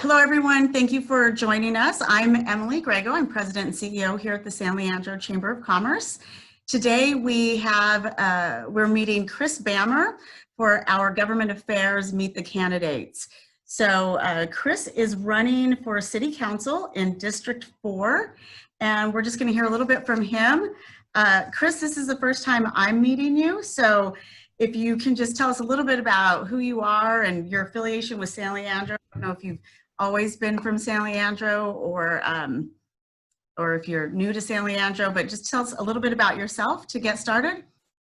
Hello, everyone. Thank you for joining us. I'm Emily Grego. I'm President and CEO here at the San Leandro Chamber of Commerce. Today we're meeting Chris Bammer for our Government Affairs Meet the Candidates. So Chris is running for City Council in District 4, and we're just going to hear a little bit from him. Chris, this is the first time I'm meeting you, so if you can just tell us a little bit about who you are and your affiliation with San Leandro. I don't know if you've always been from San Leandro or if you're new to San Leandro, but just tell us a little bit about yourself to get started.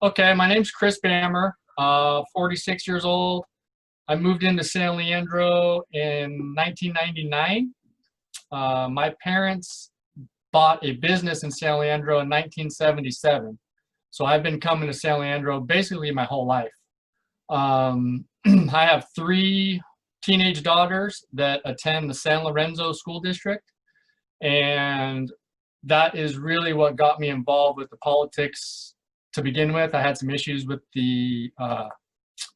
Okay, my name's Chris Bammer, 46 years old. I moved into San Leandro in 1999. My parents bought a business in San Leandro in 1977. So I've been coming to San Leandro basically my whole life. I have 3 teenage daughters that attend the San Lorenzo School District, and that is really what got me involved with the politics to begin with. I had some issues with the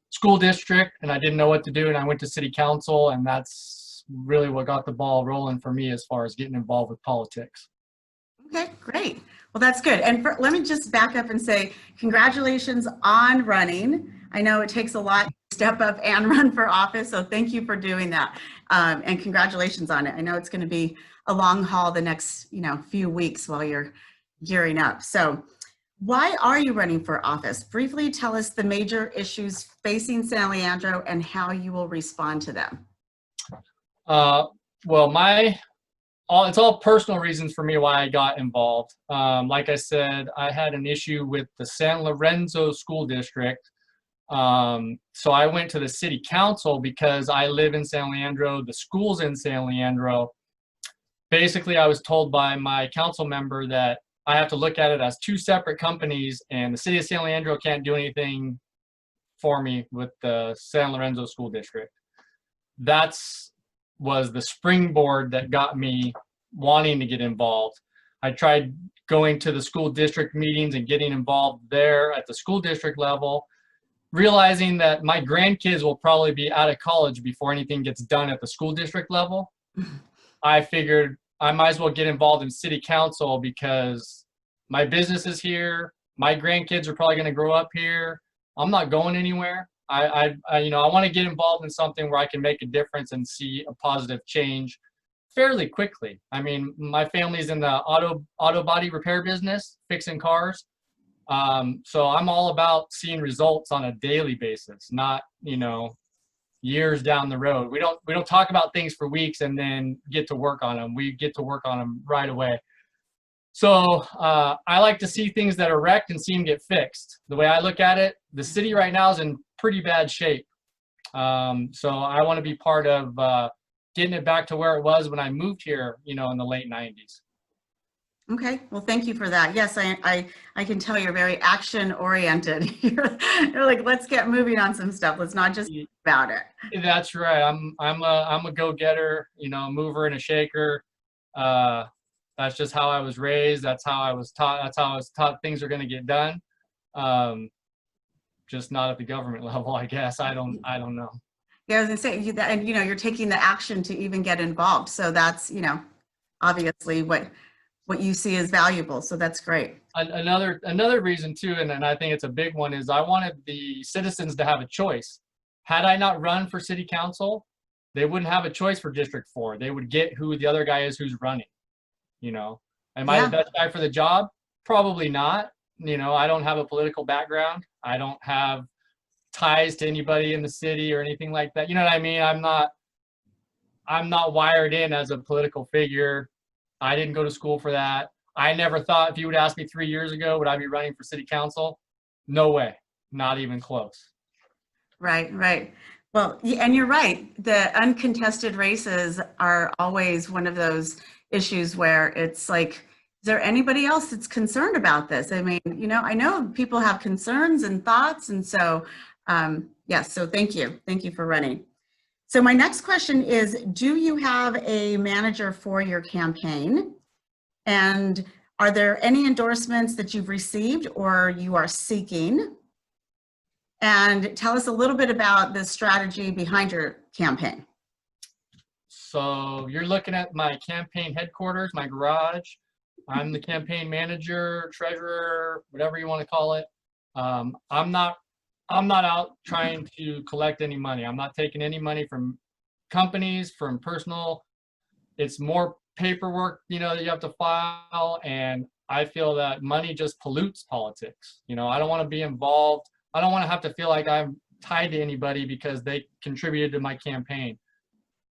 school district and I didn't know what to do, and I went to City Council, and that's really what got the ball rolling for me as far as getting involved with politics. Okay, great. Well, that's good. And let me just back up and say congratulations on running. I know it takes a lot to step up and run for office, so thank you for doing that. And congratulations on it. I know it's going to be a long haul the next few weeks while you're gearing up. So why are you running for office? Briefly tell us the major issues facing San Leandro and how you will respond to them. Well, it's all personal reasons for me why I got involved. Like I said, I had an issue with the San Lorenzo School District. So I went to the City Council because I live in San Leandro, the school's in San Leandro. Basically, I was told by my council member that I have to look at it as 2 separate companies, and the City of San Leandro can't do anything for me with the San Lorenzo School District. Was the springboard that got me wanting to get involved. I tried going to the school district meetings and getting involved there at the school district level, realizing that my grandkids will probably be out of college before anything gets done at the school district level. I figured I might as well get involved in City Council because my business is here. My grandkids are probably going to grow up here. I'm not going anywhere. I want to get involved in something where I can make a difference and see a positive change fairly quickly. I mean, my family's in the auto body repair business, fixing cars. So I'm all about seeing results on a daily basis, not, years down the road. We don't talk about things for weeks and then get to work on them. We get to work on them right away. So I like to see things that are wrecked and see them get fixed. The way I look at it, the city right now is in pretty bad shape. So I want to be part of getting it back to where it was when I moved here, in the late 90s. Okay, well, thank you for that. Yes, I can tell you're very action oriented. You're like, let's get moving on some stuff. Let's not just think about it. That's right. I'm a go-getter, mover and a shaker. That's just how I was raised. That's how I was taught. That's how I was taught things are going to get done. Just not at the government level, I guess. I don't know. Yeah, I was gonna say and you're taking the action to even get involved. So that's obviously what you see as valuable. So that's great. Another reason too, and I think it's a big one, is I wanted the citizens to have a choice. Had I not run for City Council, they wouldn't have a choice for District 4. They would get who the other guy is who's running. Am I the best guy for the job? Probably not. I don't have a political background. I don't have ties to anybody in the city or anything like that. You know what I mean? I'm not wired in as a political figure. I didn't go to school for that. I never thought, if you would ask me 3 years ago, would I be running for City Council? No way. Not even close. Right. Well, and you're right. The uncontested races are always one of those issues where it's like, is there anybody else that's concerned about this? I mean, I know people have concerns and thoughts. And so, yes, so thank you. Thank you for running. So my next question is, do you have a manager for your campaign? And are there any endorsements that you've received or you are seeking? And tell us a little bit about the strategy behind your campaign. So you're looking at my campaign headquarters, my garage. I'm the campaign manager, treasurer, whatever you want to call it. I'm not out trying to collect any money. I'm not taking any money from companies, from personal. It's more paperwork, that you have to file. And I feel that money just pollutes politics. I don't want to be involved. I don't want to have to feel like I'm tied to anybody because they contributed to my campaign.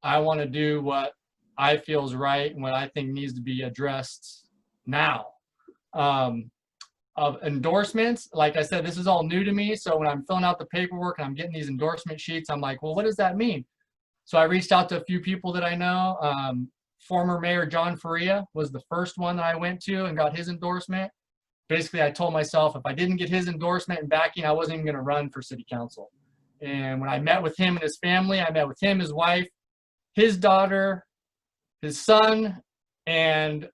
I want to do what I feel is right and what I think needs to be addressed now. Of endorsements, like I said, this is all new to me. So when I'm filling out the paperwork and I'm getting these endorsement sheets, I'm like, well, what does that mean? So I reached out to a few people that I know. Former Mayor John Faria was the first one that I went to and got his endorsement. Basically, I told myself if I didn't get his endorsement and backing, I wasn't even going to run for city council. And when I met with him and his family, I met with him, his wife, his daughter, his son, and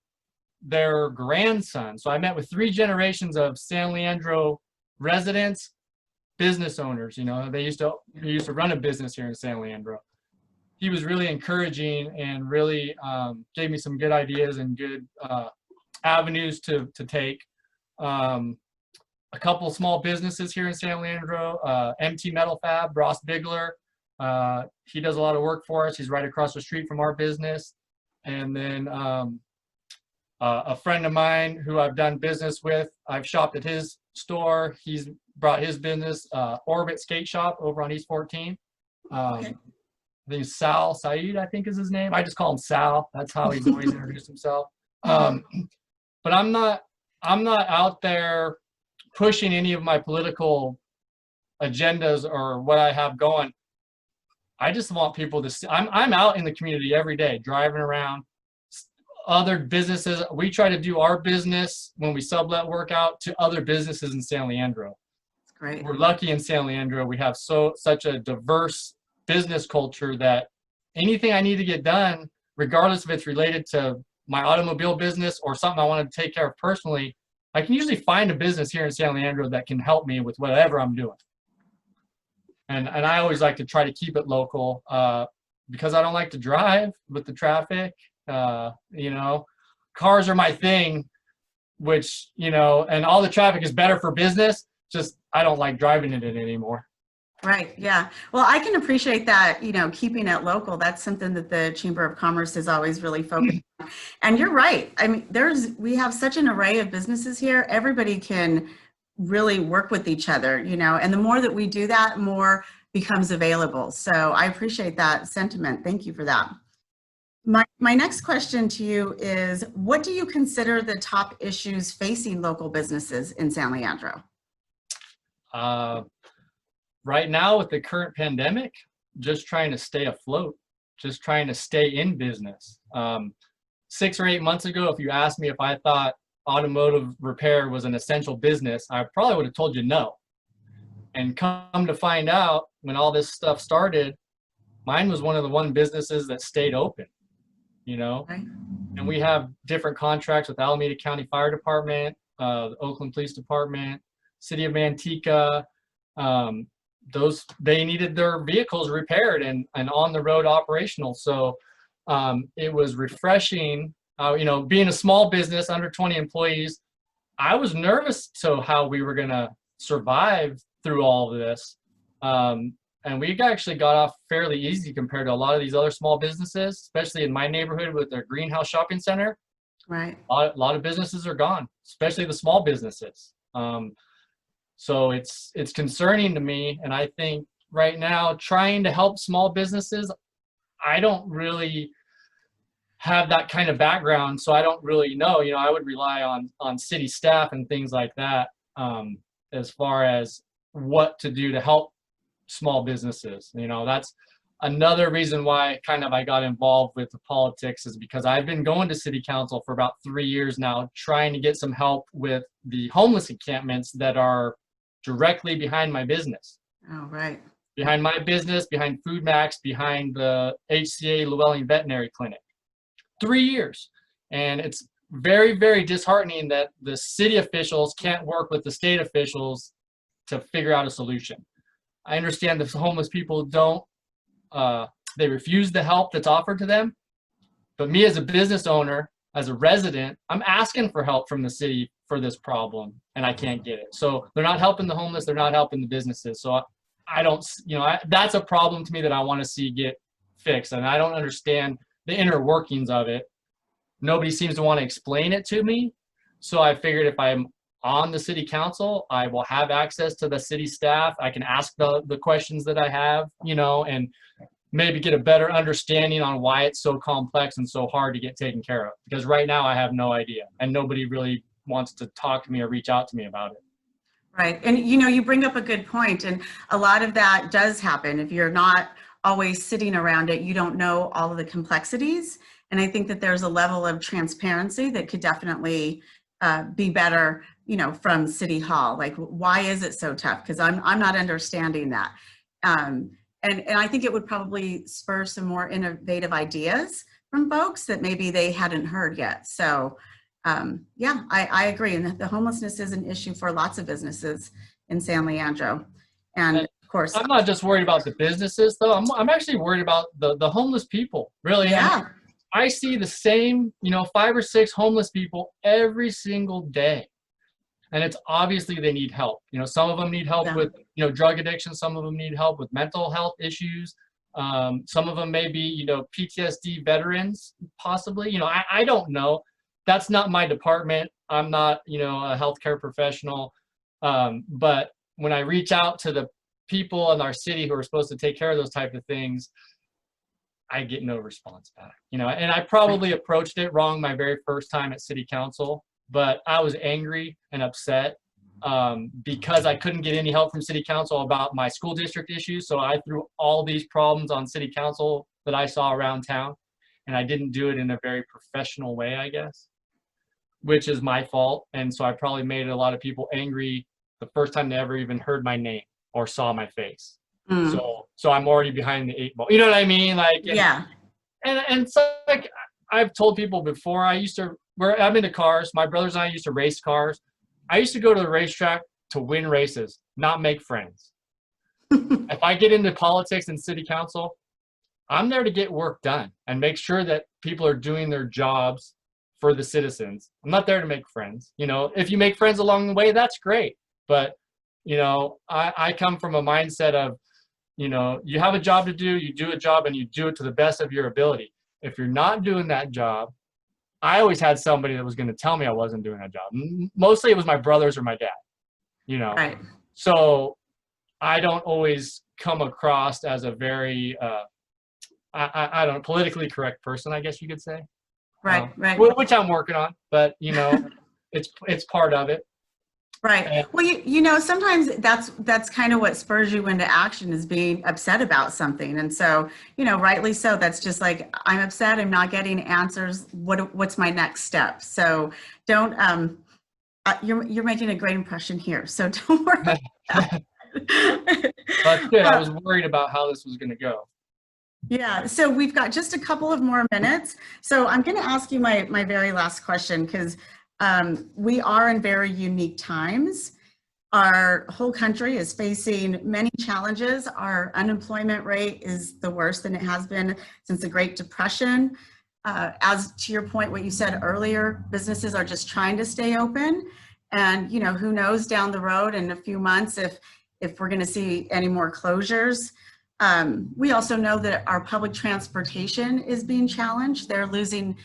their grandson. So I met with 3 generations of San Leandro residents, business owners. They used to run a business here in San Leandro. He was really encouraging and really gave me some good ideas and good avenues to take. A couple small businesses here in San Leandro, MT Metal Fab, Ross Bigler. He does a lot of work for us. He's right across the street from our business. And then a friend of mine who I've done business with, I've shopped at his store. He's brought his business, Orbit Skate Shop over on East 14. Okay. I think Sal Saeed, I think is his name. I just call him Sal. That's how he's always introduced himself. But I'm not out there pushing any of my political agendas or what I have going. I just want people to see. I'm out in the community every day, driving around. Other businesses, we try to do our business when we sublet work out to other businesses in San Leandro. That's great. We're lucky in San Leandro. We have such a diverse business culture that anything I need to get done, regardless if it's related to my automobile business or something I want to take care of personally, I can usually find a business here in San Leandro that can help me with whatever I'm doing. And I always like to try to keep it local because I don't like to drive with the traffic. Cars are my thing, which, and all the traffic is better for business. Just, I don't like driving in it anymore. Right. Yeah. Well, I can appreciate that, keeping it local. That's something that the Chamber of Commerce is always really focused on. And you're right. I mean, we have such an array of businesses here. Everybody can really work with each other, and the more that we do that, more becomes available. So I appreciate that sentiment. Thank you for that. My next question to you is, what do you consider the top issues facing local businesses in San Leandro? Right now with the current pandemic, just trying to stay afloat, just trying to stay in business. 6 or 8 months ago, if you asked me if I thought automotive repair was an essential business, I probably would have told you no. And come to find out, when all this stuff started, mine was one of the businesses that stayed open, Right. And we have different contracts with Alameda County Fire Department, the Oakland Police Department, City of Manteca. They needed their vehicles repaired and on the road operational. So it was refreshing. Being a small business under 20 employees, I was nervous to how we were going to survive through all of this. And we actually got off fairly easy compared to a lot of these other small businesses, especially in my neighborhood with their greenhouse shopping center. Right. A lot of businesses are gone, especially the small businesses. So it's concerning to me. And I think right now, trying to help small businesses, I don't really have that kind of background, so I don't really know. I would rely on city staff and things like that as far as what to do to help small businesses. That's another reason why I got involved with the politics, is because I've been going to city council for about 3 years now, trying to get some help with the homeless encampments that are directly behind my business. Oh, right. Behind my business, behind Food Max, behind the HCA Llewellyn Veterinary Clinic. 3 years. And it's very, very disheartening that the city officials can't work with the state officials to figure out a solution. I understand that homeless people don't They refuse the help that's offered to them. But me as a business owner, as a resident, I'm asking for help from the city for this problem, and I can't get it. So they're not helping the homeless, they're not helping the businesses. So I don't, that's a problem to me that I want to see get fixed, and I don't understand the inner workings of it. Nobody seems to want to explain it to me. So I figured if I'm on the city council, I will have access to the city staff. I can ask the questions that I have, and maybe get a better understanding on why it's so complex and so hard to get taken care of. Because right now I have no idea, and nobody really wants to talk to me or reach out to me about it. Right. And you bring up a good point, and a lot of that does happen. If you're not always sitting around it, you don't know all of the complexities. And I think that there's a level of transparency that could definitely be better, from City Hall. Like, why is it so tough? Because I'm not understanding that. And I think it would probably spur some more innovative ideas from folks that maybe they hadn't heard yet. So yeah, I agree. And the homelessness is an issue for lots of businesses in San Leandro. And of course, I'm not just worried about the businesses though. I'm actually worried about the homeless people, really. Yeah. I see the same, 5 or 6 homeless people every single day. And it's obviously they need help. Some of them need help with, drug addiction. Some of them need help with mental health issues. Some of them may be, PTSD veterans, possibly. I don't know. That's not my department. I'm not, a healthcare professional. But when I reach out to the people in our city who are supposed to take care of those type of things, I get no response back. And I probably approached it wrong my very first time at city council, but I was angry and upset because I couldn't get any help from city council about my school district issues. So I threw all these problems on city council that I saw around town, and I didn't do it in a very professional way, I guess, which is my fault. And so I probably made a lot of people angry the first time they ever even heard my name or saw my face. So I'm already behind the 8 ball. You know what I mean? Like, yeah. And so, like, I've told people before, I'm into cars. My brothers and I used to race cars. I used to go to the racetrack to win races, not make friends. If I get into politics and city council, I'm there to get work done and make sure that people are doing their jobs for the citizens. I'm not there to make friends. If you make friends along the way, that's great. But, I come from a mindset of, you have a job to do, you do a job, and you do it to the best of your ability. If you're not doing that job, I always had somebody that was going to tell me I wasn't doing that job. Mostly it was my brothers or my dad, Right. So I don't always come across as a very, I don't know, politically correct person, I guess you could say. Right. Which I'm working on, but it's part of it. Right. Well, sometimes that's kind of what spurs you into action, is being upset about something. And so, rightly so, that's just like, I'm upset, I'm not getting answers. What's my next step? So don't, you're making a great impression here. So don't worry. That's good. I was worried about how this was going to go. Yeah, so we've got just a couple of more minutes. So I'm going to ask you my very last question, because we are in very unique times. Our whole country is facing many challenges. Our unemployment rate is the worst than it has been since the Great Depression. As to your point, what you said earlier, businesses are just trying to stay open. And, who knows down the road in a few months if we're going to see any more closures. We also know that our public transportation is being challenged. They're losing,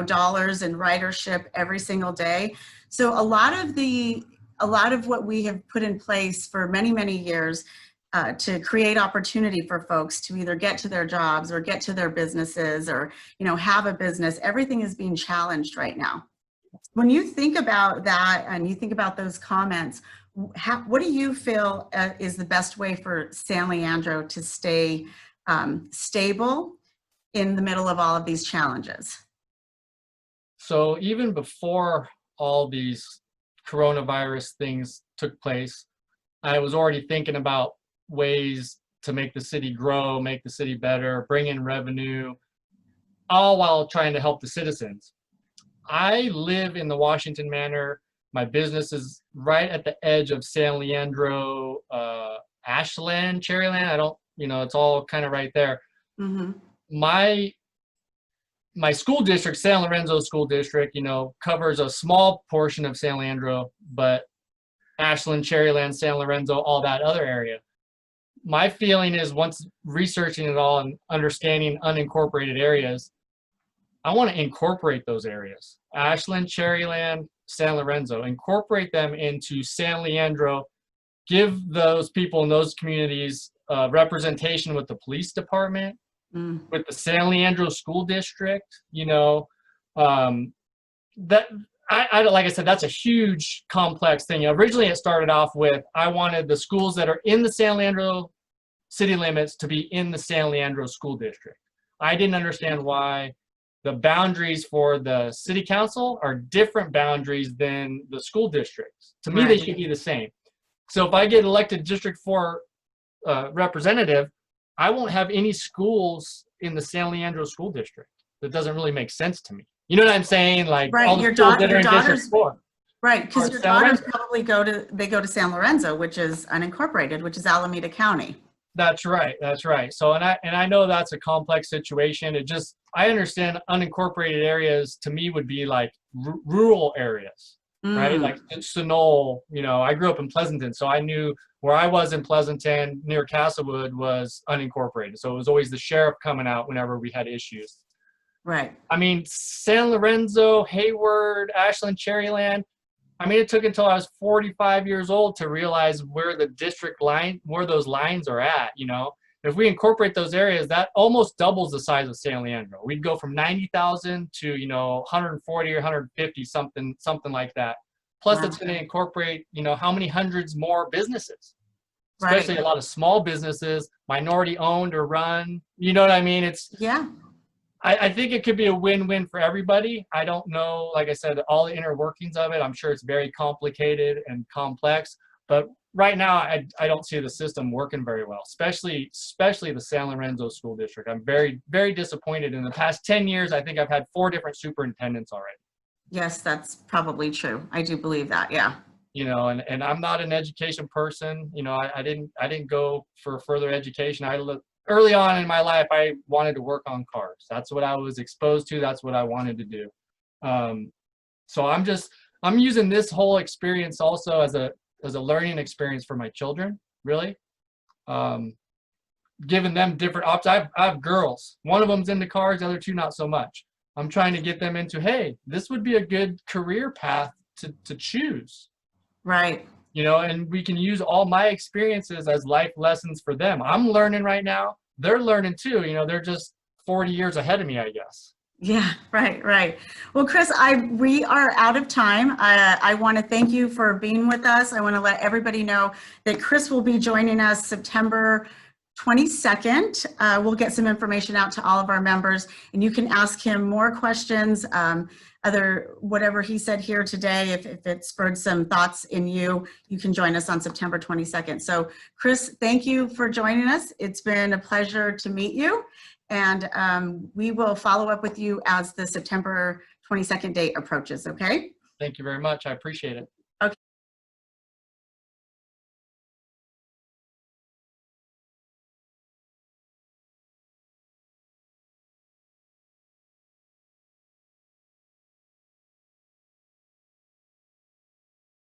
dollars in ridership every single day. So a lot of what we have put in place for many, many years to create opportunity for folks to either get to their jobs or get to their businesses or, have a business, everything is being challenged right now. When you think about that and you think about those comments, what do you feel is the best way for San Leandro to stay stable in the middle of all of these challenges? So even before all these coronavirus things took place, I was already thinking about ways to make the city grow, make the city better, bring in revenue, all while trying to help the citizens. I live in the Washington Manor. My business is right at the edge of San Leandro, Ashland, Cherryland. It's all kind of right there. Mhm. My school district, San Lorenzo School District, covers a small portion of San Leandro, but Ashland, Cherryland, San Lorenzo, all that other area. My feeling is, once researching it all and understanding unincorporated areas, I want to incorporate those areas. Ashland, Cherryland, San Lorenzo, incorporate them into San Leandro, give those people in those communities representation with the police department, with the San Leandro School District. That like I said, that's a huge complex thing. Originally, it started off with, I wanted the schools that are in the San Leandro city limits to be in the San Leandro School District. I didn't understand why the boundaries for the city council are different boundaries than the school districts. To me, they should be the same. So if I get elected District 4 representative, I won't have any schools in the San Leandro School District. That doesn't really make sense to me. You know what I'm saying? Like, all the schools that are in District 4. Right, because your daughters probably go to San Lorenzo, which is unincorporated, which is Alameda County. That's right. That's right. So, and I know that's a complex situation. I understand unincorporated areas to me would be like rural areas, right? Like Sonol, I grew up in Pleasanton, so I knew where I was in Pleasanton near Castlewood was unincorporated. So it was always the sheriff coming out whenever we had issues. Right. I mean, San Lorenzo, Hayward, Ashland, Cherryland. I mean, it took until I was 45 years old to realize where the district line, where those lines are at. If we incorporate those areas, that almost doubles the size of San Leandro. We'd go from 90,000 to 140 or 150, something like that. Plus, it's going to incorporate how many hundreds more businesses, especially a lot of small businesses, minority owned or run. You know what I mean? I think it could be a win-win for everybody. I don't know, like I said, all the inner workings of it. I'm sure it's very complicated and complex, but right now I don't see the system working very well, especially the San Lorenzo School District. I'm very, very disappointed. In the past 10 years, I think I've had 4 different superintendents already. Yes, that's probably true. I do believe that, yeah. And I'm not an education person. I didn't go for further education. Early on in my life, I wanted to work on cars. That's what I was exposed to. That's what I wanted to do. So I'm using this whole experience also as a learning experience for my children, really. Giving them different options. I have girls. One of them's into cars, the other 2 not so much. I'm trying to get them into, hey, this would be a good career path to choose. Right. And we can use all my experiences as life lessons for them. I'm learning right now. They're learning too. They're just 40 years ahead of me, I guess. Yeah, right. Well, Chris, we are out of time. I want to thank you for being with us. I want to let everybody know that Chris will be joining us September 22nd. We'll get some information out to all of our members, and you can ask him more questions. Whatever he said here today, if it spurred some thoughts in you, you can join us on September 22nd. So Chris, thank you for joining us. It's been a pleasure to meet you, and we will follow up with you as the September 22nd date approaches, okay? Thank you very much. I appreciate it.